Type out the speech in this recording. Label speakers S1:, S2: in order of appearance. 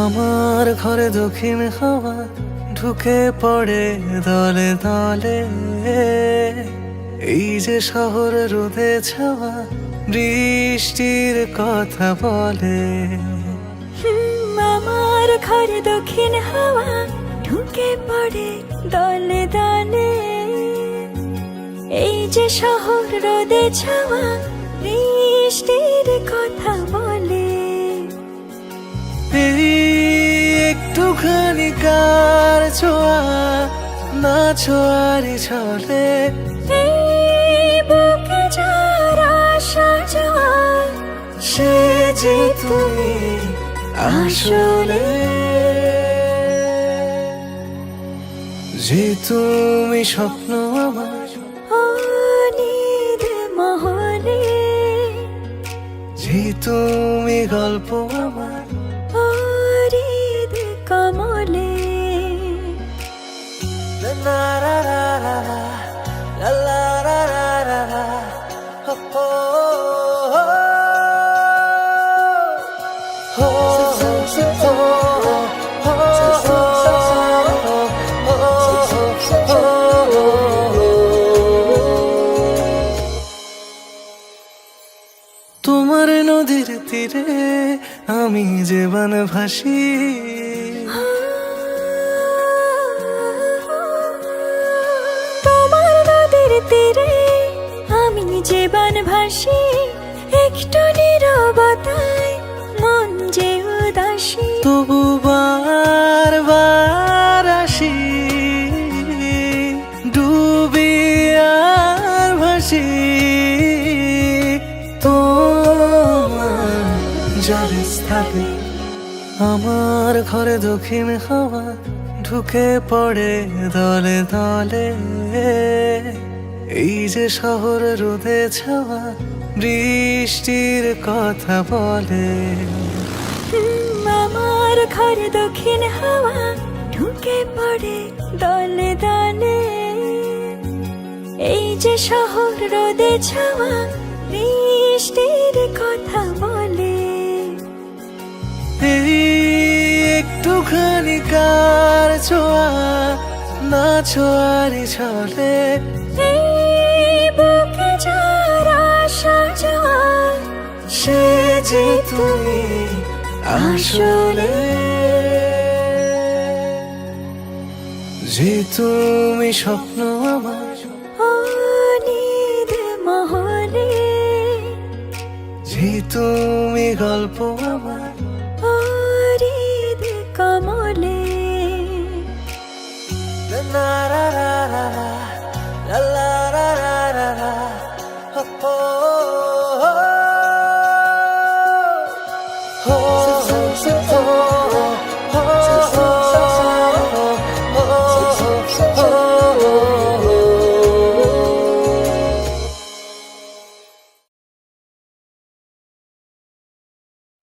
S1: আমার ঘরে দক্ষিণ হাওয়া ঢুকে পড়ে দলে দলে। এই যে শহর রোদে ছাওয়া বৃষ্টির কথা বলে।
S2: আমার ঘরে দক্ষিণ হাওয়া ঢুকে পড়ে দলে দলে। এই যে শহর রোদে ছাওয়া বৃষ্টির কথা বলে।
S1: এই একটুখানি কার ছোঁয়া না ছোঁয়ারি ছলে।
S2: এই বুকে যার আশা যাওয়া
S1: সে যে তুমি আসলে, যে তুমি স্বপ্ন আমার
S2: অনিদ মহলে।
S1: যে তুমি গল্প আমার
S2: হরিদ কমলে।
S1: লা লা লা লা লা লা লা লা লা লা হো হো হো তোমার নদীর তীরে আমি যে বান ভাসি।
S2: তোমার নদীর তীরে আমি জীবন ভাসি। একটু নীরবতায় মন যে উদাসী।
S1: তবু বারবার আসি, ডুবি আর ভাসি তোমার জলে স্থানে। আমার ঘরে দক্ষিণ হাওয়া ঢুকে পড়ে দলে দলে। এই যে শহর রোদে ছাওয়া বৃষ্টির কথা বলে।
S2: আমার ঘরে দক্ষিণ হাওয়া ঢুকে পড়ে দলে দলে। এই যে শহর রোদে ছাওয়া বৃষ্টির কথা বলে।
S1: এই একটুখানি কার ছোঁয়া না ছোঁয়ারি ছলে।
S2: এই বুকে যার আশা যাওয়া
S1: সে যে তুমি আসলে, যে তুমি স্বপ্ন আমার
S2: অনিদ মহলে।
S1: যে তুমি গল্প আমার
S2: হরিদ কমলে।
S1: লা লা লা লা লা